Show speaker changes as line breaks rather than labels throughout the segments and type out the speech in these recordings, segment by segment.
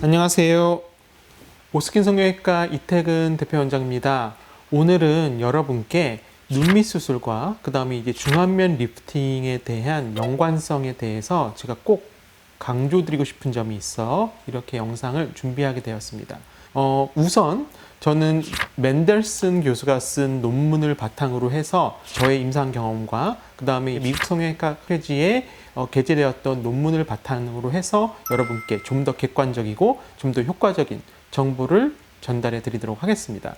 안녕하세요. 오스킨 성형외과 이태근 대표원장입니다. 오늘은 여러분께 눈밑 수술과 그 다음에 이제 중안면 리프팅에 대한 연관성에 대해서 제가 꼭 강조드리고 싶은 점이 있어 이렇게 영상을 준비하게 되었습니다. 우선 저는 맨델슨 교수가 쓴 논문을 바탕으로 해서 저의 임상 경험과 그 다음에 미국 성형외과 회지에 게재되었던 논문을 바탕으로 해서 여러분께 좀 더 객관적이고 좀 더 효과적인 정보를 전달해 드리도록 하겠습니다.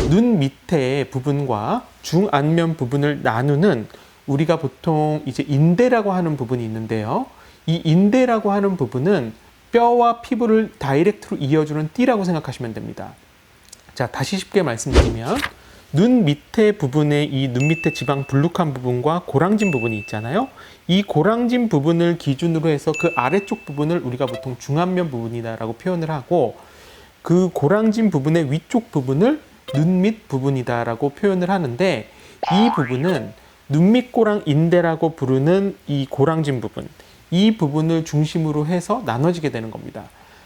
눈 밑에 부분과 중안면 부분을 나누는 우리가 보통 이제 인대라고 하는 부분이 있는데요. 이 인대라고 하는 부분은 뼈와 피부를 다이렉트로 이어주는 띠라고 생각하시면 됩니다. 자, 다시 쉽게 말씀드리면 눈 밑에 부분에 이 눈 밑에 지방 불룩한 부분과 고랑진 부분이 있잖아요. 이 고랑진 부분을 기준으로 해서 그 아래쪽 부분을 우리가 보통 중안면 부분이다라고 표현을 하고 그 고랑진 부분의 위쪽 부분을 눈밑 부분이다라고 표현을 하는데 이 부분은 눈밑고랑 인대라고 부르는 이 고랑진 부분, 이 부분을 중심으로 해서 나눠지게 되는 겁니다.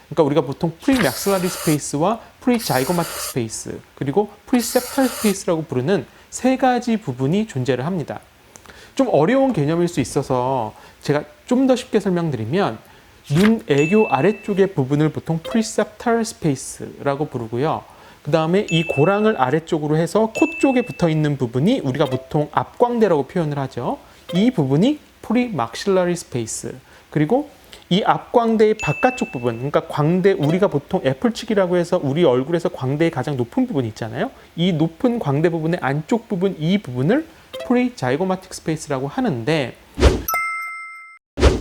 그러니까 우리가 보통 프리맥슬라리 스페이스와 프리자이고마틱 스페이스 그리고 프리셉탈 스페이스라고 부르는 세 가지 부분이 존재를 합니다. 좀 어려운 개념일 수 있어서 제가 좀 더 쉽게 설명드리면 눈 애교 아래쪽의 부분을 보통 프리셉탈 스페이스라고 부르고요. 그 다음에 이 고랑을 아래쪽으로 해서 코 쪽에 붙어 있는 부분이 우리가 보통 앞광대라고 표현을 하죠. 이 부분이 프리막실러리 스페이스. 그리고 이 앞광대의 바깥쪽 부분, 그러니까 광대, 우리가 보통 애플치기라고 해서 우리 얼굴에서 광대의 가장 높은 부분이 있잖아요. 이 높은 광대 부분의 안쪽 부분, 이 부분을 프리자이고마틱 스페이스라고 하는데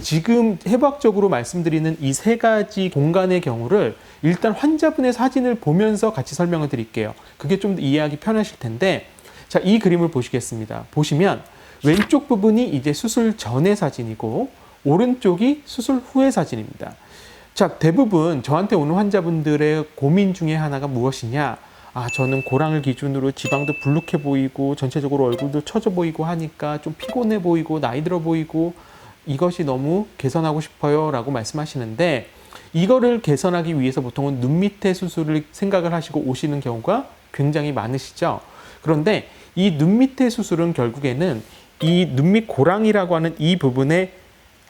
지금 해부학적으로 말씀드리는 이 세 가지 공간의 경우를 일단 환자분의 사진을 보면서 같이 설명을 드릴게요. 그게 좀 더 이해하기 편하실 텐데, 자, 이 그림을 보시겠습니다. 보시면 왼쪽 부분이 이제 수술 전의 사진이고 오른쪽이 수술 후의 사진입니다. 자, 대부분 저한테 오는 환자분들의 고민 중에 하나가 무엇이냐? 저는 고랑을 기준으로 지방도 불룩해 보이고 전체적으로 얼굴도 처져 보이고 하니까 좀 피곤해 보이고 나이 들어 보이고 이것이 너무 개선하고 싶어요 라고 말씀하시는데, 이거를 개선하기 위해서 보통은 눈 밑에 수술을 생각을 하시고 오시는 경우가 굉장히 많으시죠. 그런데 이 눈 밑에 수술은 결국에는 이 눈밑 고랑이라고 하는 이 부분의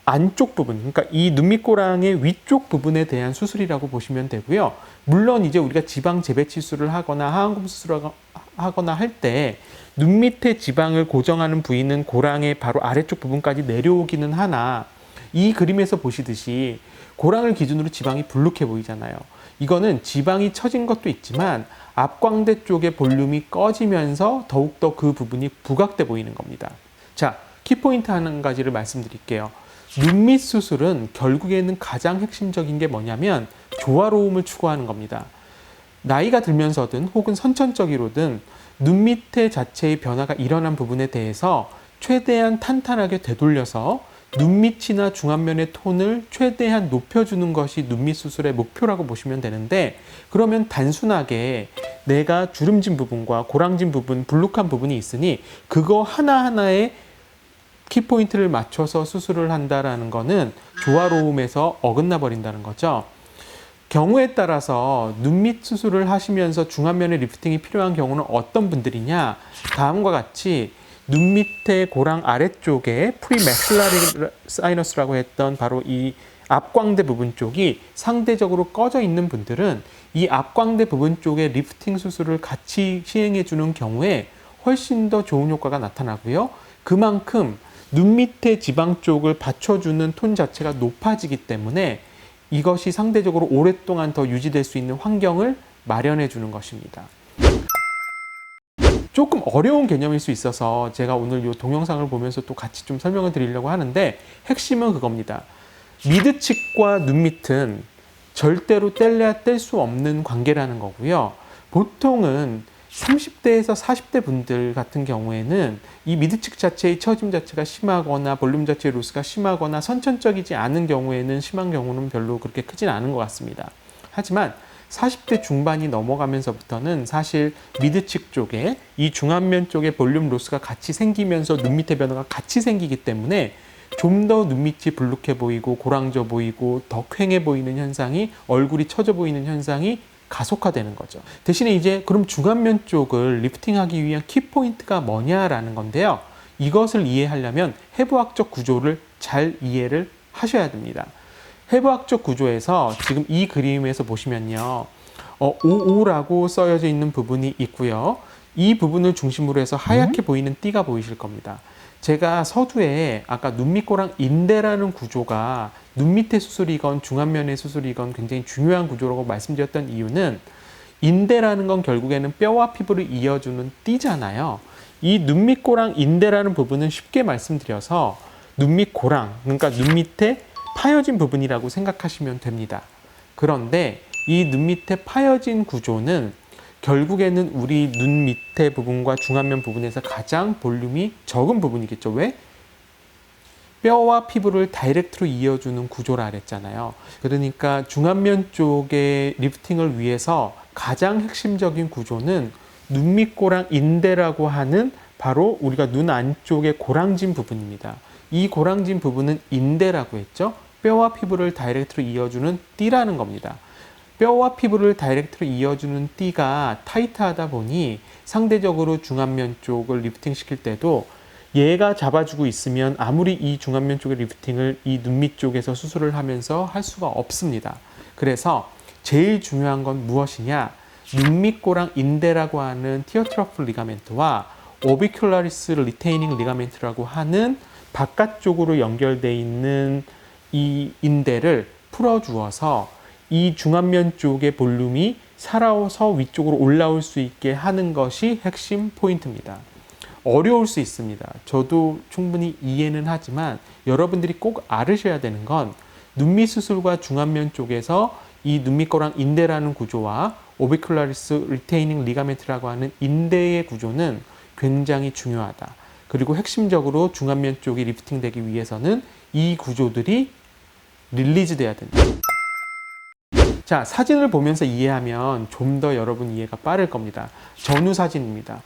안쪽 부분, 그러니까 이 눈밑 고랑의 위쪽 부분에 대한 수술이라고 보시면 되고요. 물론 이제 우리가 지방 재배치수를 하거나 하안검 수술을 하거나 할 때 눈 밑에 지방을 고정하는 부위는 고랑의 바로 아래쪽 부분까지 내려오기는 하나, 이 그림에서 보시듯이 고랑을 기준으로 지방이 불룩해 보이잖아요. 이거는 지방이 처진 것도 있지만 앞광대 쪽의 볼륨이 꺼지면서 더욱더 그 부분이 부각돼 보이는 겁니다. 자, 키포인트 한 가지를 말씀드릴게요. 눈밑 수술은 결국에는 가장 핵심적인 게 뭐냐면 조화로움을 추구하는 겁니다. 나이가 들면서든 혹은 선천적으로든 눈 밑에 자체의 변화가 일어난 부분에 대해서 최대한 탄탄하게 되돌려서 눈밑이나 중안면의 톤을 최대한 높여주는 것이 눈밑 수술의 목표라고 보시면 되는데, 그러면 단순하게 내가 주름진 부분과 고랑진 부분, 불룩한 부분이 있으니 그거 하나하나에 키포인트를 맞춰서 수술을 한다라는 거는 조화로움에서 어긋나 버린다는 거죠. 경우에 따라서 눈밑 수술을 하시면서 중안면의 리프팅이 필요한 경우는 어떤 분들이냐? 다음과 같이 눈 밑에 고랑 아래쪽에 프리맥실라리 사이너스라고 했던 바로 이 앞광대 부분 쪽이 상대적으로 꺼져 있는 분들은 이 앞광대 부분 쪽에 리프팅 수술을 같이 시행해 주는 경우에 훨씬 더 좋은 효과가 나타나고요. 그만큼 눈 밑에 지방 쪽을 받쳐주는 톤 자체가 높아지기 때문에 이것이 상대적으로 오랫동안 더 유지될 수 있는 환경을 마련해 주는 것입니다. 조금 어려운 개념일 수 있어서 제가 오늘 이 동영상을 보면서 또 같이 좀 설명을 드리려고 하는데, 핵심은 그겁니다. 미드측과 눈밑은 절대로 뗄래야 뗄 수 없는 관계라는 거고요. 보통은 30대에서 40대 분들 같은 경우에는 이 미드측 자체의 처짐 자체가 심하거나 볼륨 자체의 로스가 심하거나 선천적이지 않은 경우에는 심한 경우는 별로 그렇게 크진 않은 것 같습니다. 하지만 40대 중반이 넘어가면서부터는 사실 미드측 쪽에 이 중안면 쪽에 볼륨 로스가 같이 생기면서 눈 밑의 변화가 같이 생기기 때문에 좀 더 눈밑이 불룩해 보이고 고랑져 보이고 더 퀭해 보이는 현상이, 얼굴이 처져 보이는 현상이 가속화되는 거죠. 대신에 이제 그럼 중안면 쪽을 리프팅하기 위한 키포인트가 뭐냐라는 건데요. 이것을 이해하려면 해부학적 구조를 잘 이해를 하셔야 됩니다. 해부학적 구조에서 지금 이 그림에서 보시면요. 55라고 써여져 있는 부분이 있고요. 이 부분을 중심으로 해서 하얗게 보이는 띠가 보이실 겁니다. 제가 서두에 아까 눈밑고랑 인대라는 구조가 눈밑의 수술이건 중안면의 수술이건 굉장히 중요한 구조라고 말씀드렸던 이유는, 인대라는 건 결국에는 뼈와 피부를 이어주는 띠잖아요. 이 눈밑고랑 인대라는 부분은 쉽게 말씀드려서 눈밑고랑, 그러니까 눈밑에 파여진 부분이라고 생각하시면 됩니다. 그런데 이 눈밑에 파여진 구조는 결국에는 우리 눈 밑에 부분과 중안면 부분에서 가장 볼륨이 적은 부분이겠죠. 왜? 뼈와 피부를 다이렉트로 이어주는 구조라 그랬잖아요. 그러니까 중안면 쪽의 리프팅을 위해서 가장 핵심적인 구조는 눈밑고랑 인대라고 하는 바로 우리가 눈 안쪽의 고랑진 부분입니다. 이 고랑진 부분은 인대라고 했죠. 뼈와 피부를 다이렉트로 이어주는 띠라는 겁니다. 뼈와 피부를 다이렉트로 이어주는 띠가 타이트하다 보니 상대적으로 중안면 쪽을 리프팅 시킬 때도 얘가 잡아주고 있으면 아무리 이 중안면 쪽의 리프팅을 이 눈밑 쪽에서 수술을 하면서 할 수가 없습니다. 그래서 제일 중요한 건 무엇이냐? 눈밑고랑 인대라고 하는 티어트러플 리가멘트와 오비큘라리스 리테이닝 리가멘트라고 하는 바깥쪽으로 연결되어 있는 이 인대를 풀어주어서 이 중안면 쪽의 볼륨이 살아서 위쪽으로 올라올 수 있게 하는 것이 핵심 포인트입니다. 어려울 수 있습니다. 저도 충분히 이해는 하지만 여러분들이 꼭 알으셔야 되는 건 눈밑 수술과 중안면 쪽에서 이 눈밑거랑 인대라는 구조와 오비큘라리스 리테이닝 리가멘트라고 하는 인대의 구조는 굉장히 중요하다. 그리고 핵심적으로 중안면 쪽이 리프팅 되기 위해서는 이 구조들이 릴리즈 돼야 된다. 자, 사진을 보면서 이해하면 좀 더 여러분 이해가 빠를 겁니다. 전후 사진입니다.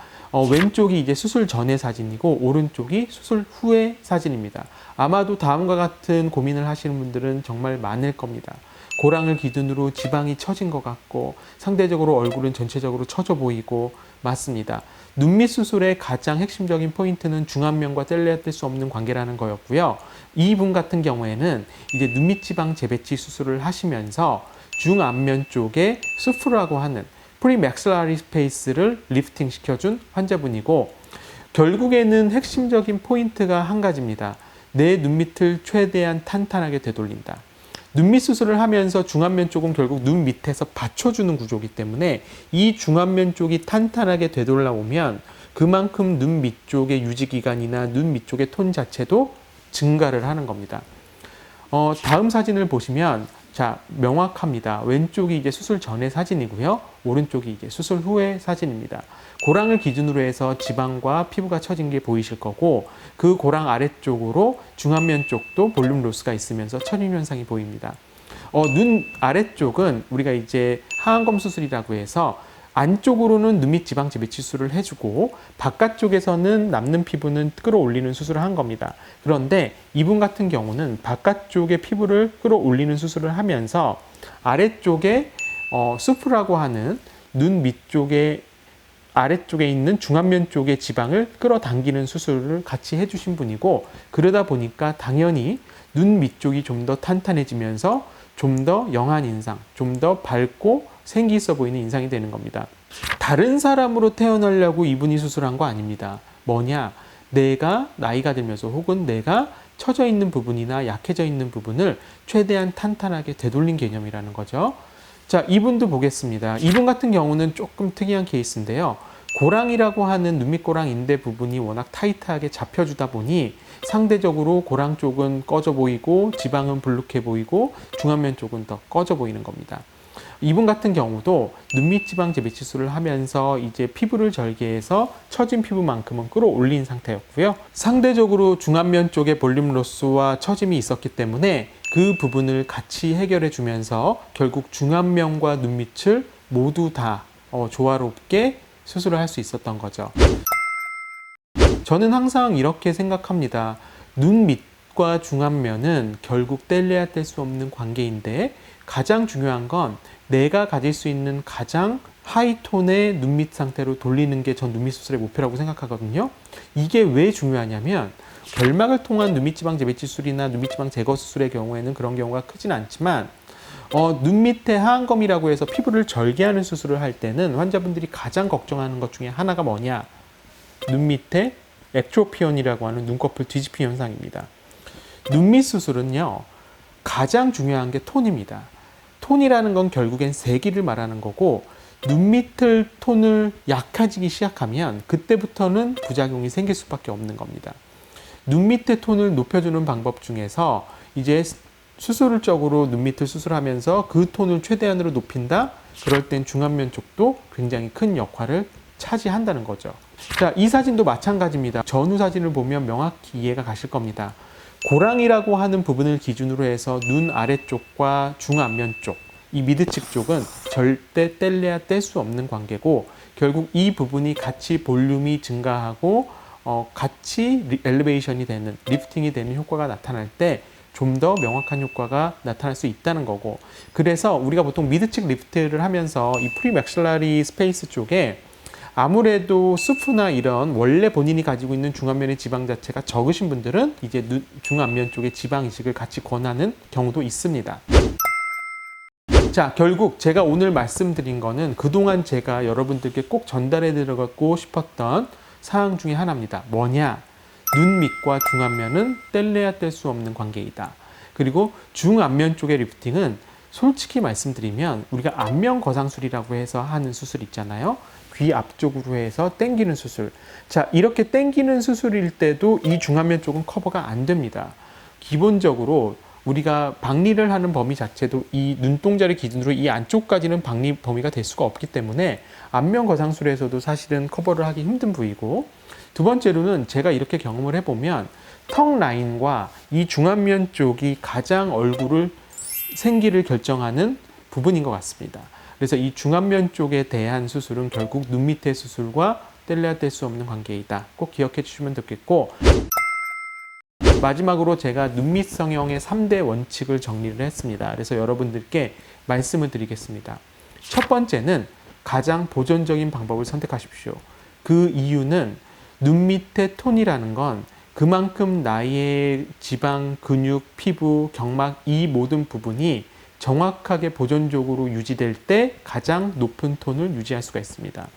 왼쪽이 이제 수술 전의 사진이고 오른쪽이 수술 후의 사진입니다. 아마도 다음과 같은 고민을 하시는 분들은 정말 많을 겁니다. 고랑을 기준으로 지방이 처진 것 같고 상대적으로 얼굴은 전체적으로 처져 보이고, 맞습니다. 눈밑 수술의 가장 핵심적인 포인트는 중안면과 뗄래야 뗄 수 없는 관계라는 거였고요. 이분 같은 경우에는 이제 눈밑 지방 재배치 수술을 하시면서 중안면 쪽에 수프라고 하는 프리맥슬라리 스페이스를 리프팅 시켜준 환자분이고, 결국에는 핵심적인 포인트가 한 가지입니다. 내 눈밑을 최대한 탄탄하게 되돌린다. 눈밑 수술을 하면서 중안면 쪽은 결국 눈 밑에서 받쳐주는 구조이기 때문에 이 중안면 쪽이 탄탄하게 되돌아오면 그만큼 눈 밑쪽의 유지기간이나 눈 밑쪽의 톤 자체도 증가를 하는 겁니다. 다음 사진을 보시면 자, 명확합니다. 왼쪽이 이제 수술 전의 사진이고요. 오른쪽이 이제 수술 후의 사진입니다. 고랑을 기준으로 해서 지방과 피부가 처진 게 보이실 거고, 그 고랑 아래쪽으로 중안면 쪽도 볼륨 로스가 있으면서 처짐 현상이 보입니다. 눈 아래쪽은 우리가 이제 하안검 수술이라고 해서 안쪽으로는 눈밑 지방 재배치 수술을 해주고 바깥쪽에서는 남는 피부는 끌어올리는 수술을 한 겁니다. 그런데 이분 같은 경우는 바깥쪽의 피부를 끌어올리는 수술을 하면서 아래쪽에 수프라고 하는 눈 밑쪽에 아래쪽에 있는 중안면 쪽의 지방을 끌어당기는 수술을 같이 해주신 분이고, 그러다 보니까 당연히 눈 밑쪽이 좀 더 탄탄해지면서 좀 더 영한 인상, 좀 더 밝고 생기 있어 보이는 인상이 되는 겁니다. 다른 사람으로 태어나려고 이분이 수술한 거 아닙니다. 뭐냐? 내가 나이가 들면서 혹은 내가 처져 있는 부분이나 약해져 있는 부분을 최대한 탄탄하게 되돌린 개념이라는 거죠. 자, 이분도 보겠습니다. 이분 같은 경우는 조금 특이한 케이스인데요. 고랑이라고 하는 눈밑고랑 인대 부분이 워낙 타이트하게 잡혀주다 보니 상대적으로 고랑 쪽은 꺼져 보이고 지방은 불룩해 보이고 중안면 쪽은 더 꺼져 보이는 겁니다. 이분 같은 경우도 눈밑 지방 재배치수를 하면서 이제 피부를 절개해서 처진 피부만큼은 끌어올린 상태였고요. 상대적으로 중안면 쪽에 볼륨 로스와 처짐이 있었기 때문에 그 부분을 같이 해결해 주면서 결국 중안면과 눈밑을 모두 다 조화롭게 수술을 할 수 있었던 거죠. 저는 항상 이렇게 생각합니다. 눈 밑 눈밑과 중안면은 결국 뗄래야 뗄 수 없는 관계인데, 가장 중요한 건 내가 가질 수 있는 가장 하이톤의 눈밑 상태로 돌리는 게 전 눈밑 수술의 목표라고 생각하거든요. 이게 왜 중요하냐면, 결막을 통한 눈밑지방 재배치술이나 눈밑지방 제거 수술의 경우에는 그런 경우가 크진 않지만, 눈 밑에 하안검이라고 해서 피부를 절개하는 수술을 할 때는 환자분들이 가장 걱정하는 것 중에 하나가 뭐냐? 눈 밑에 액트로피온이라고 하는 눈꺼풀 뒤집힘 현상입니다. 눈밑 수술은요, 가장 중요한 게 톤입니다. 톤이라는 건 결국엔 세기를 말하는 거고, 눈밑을 톤을 약해지기 시작하면 그때부터는 부작용이 생길 수밖에 없는 겁니다. 눈밑의 톤을 높여주는 방법 중에서 이제 수술적으로 눈밑을 수술하면서 그 톤을 최대한으로 높인다? 그럴 땐 중안면 쪽도 굉장히 큰 역할을 차지한다는 거죠. 자, 이 사진도 마찬가지입니다. 전후 사진을 보면 명확히 이해가 가실 겁니다. 고랑이라고 하는 부분을 기준으로 해서 눈 아래쪽과 중안면 쪽, 이 미드측 쪽은 절대 뗄래야 뗄 수 없는 관계고, 결국 이 부분이 같이 볼륨이 증가하고 같이 엘리베이션이 되는, 리프팅이 되는 효과가 나타날 때 좀 더 명확한 효과가 나타날 수 있다는 거고, 그래서 우리가 보통 미드측 리프트를 하면서 이 프리맥실라리 스페이스 쪽에 아무래도 수프나 이런 원래 본인이 가지고 있는 중안면의 지방 자체가 적으신 분들은 이제 중안면 쪽에 지방 이식을 같이 권하는 경우도 있습니다. 자, 결국 제가 오늘 말씀드린 거는 그동안 제가 여러분들께 꼭 전달해 드리고 싶었던 사항 중에 하나입니다. 뭐냐? 눈 밑과 중안면은 뗄래야 뗄 수 없는 관계이다. 그리고 중안면 쪽의 리프팅은 솔직히 말씀드리면 우리가 안면 거상술이라고 해서 하는 수술 있잖아요. 귀 앞쪽으로 해서 당기는 수술. 자, 이렇게 당기는 수술일 때도 이 중안면 쪽은 커버가 안 됩니다. 기본적으로 우리가 박리를 하는 범위 자체도 이 눈동자를 기준으로 이 안쪽까지는 박리 범위가 될 수가 없기 때문에 안면 거상술에서도 사실은 커버를 하기 힘든 부위고, 두 번째로는 제가 이렇게 경험을 해보면 턱 라인과 이 중안면 쪽이 가장 얼굴을 생기를 결정하는 부분인 것 같습니다. 그래서 이 중안면 쪽에 대한 수술은 결국 눈 밑의 수술과 뗄래야 뗄 수 없는 관계이다. 꼭 기억해 주시면 좋겠고, 마지막으로 제가 눈밑 성형의 3대 원칙을 정리를 했습니다. 그래서 여러분들께 말씀을 드리겠습니다. 첫 번째는 가장 보존적인 방법을 선택하십시오. 그 이유는 눈 밑의 톤이라는 건 그만큼 나의 지방, 근육, 피부, 경막 이 모든 부분이 정확하게 보존적으로 유지될 때 가장 높은 톤을 유지할 수가 있습니다.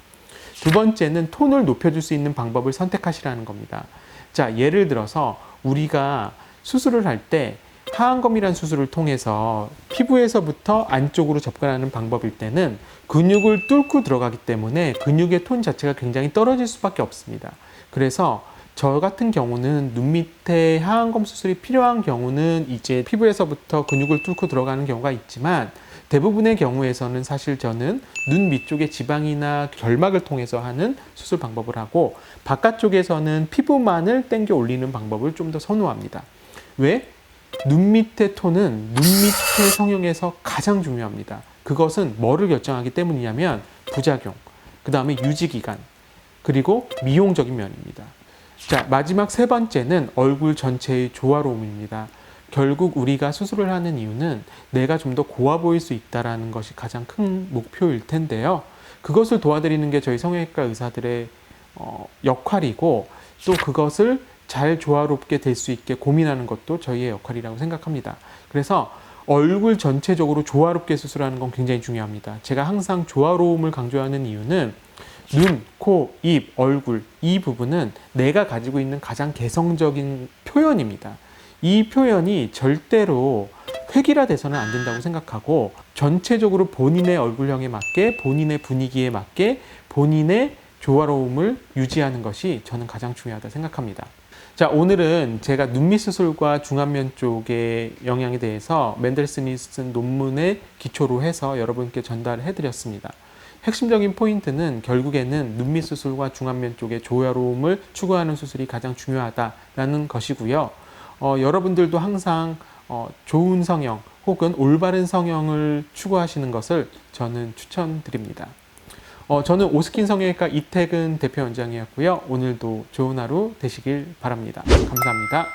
두 번째는 톤을 높여줄 수 있는 방법을 선택하시라는 겁니다. 자, 예를 들어서 우리가 수술을 할 때 하안검이라는 수술을 통해서 피부에서부터 안쪽으로 접근하는 방법일 때는 근육을 뚫고 들어가기 때문에 근육의 톤 자체가 굉장히 떨어질 수밖에 없습니다. 그래서 저 같은 경우는 눈 밑에 하안검 수술이 필요한 경우는 이제 피부에서부터 근육을 뚫고 들어가는 경우가 있지만, 대부분의 경우에서는 사실 저는 눈 밑쪽의 지방이나 결막을 통해서 하는 수술 방법을 하고, 바깥쪽에서는 피부만을 당겨 올리는 방법을 좀 더 선호합니다. 왜? 눈 밑의 톤은 눈 밑의 성형에서 가장 중요합니다. 그것은 뭐를 결정하기 때문이냐면 부작용, 그 다음에 유지기간, 그리고 미용적인 면입니다. 자, 마지막 세 번째는 얼굴 전체의 조화로움입니다. 결국 우리가 수술을 하는 이유는 내가 좀 더 고와 보일 수 있다는 것이 가장 큰 목표일 텐데요. 그것을 도와드리는 게 저희 성형외과 의사들의 역할이고, 또 그것을 잘 조화롭게 될 수 있게 고민하는 것도 저희의 역할이라고 생각합니다. 그래서 얼굴 전체적으로 조화롭게 수술하는 건 굉장히 중요합니다. 제가 항상 조화로움을 강조하는 이유는 눈, 코, 입, 얼굴 이 부분은 내가 가지고 있는 가장 개성적인 표현입니다. 이 표현이 절대로 획일화돼서는 안 된다고 생각하고, 전체적으로 본인의 얼굴형에 맞게, 본인의 분위기에 맞게 본인의 조화로움을 유지하는 것이 저는 가장 중요하다 생각합니다. 자, 오늘은 제가 눈밑 수술과 중안면 쪽의 영향에 대해서 맨델슨이 쓴 논문의 기초로 해서 여러분께 전달해 드렸습니다. 핵심적인 포인트는 결국에는 눈밑 수술과 중안면 쪽의 조화로움을 추구하는 수술이 가장 중요하다라는 것이고요. 여러분들도 항상 좋은 성형 혹은 올바른 성형을 추구하시는 것을 저는 추천드립니다. 저는 오스킨 성형외과 이태근 대표원장이었고요. 오늘도 좋은 하루 되시길 바랍니다. 감사합니다.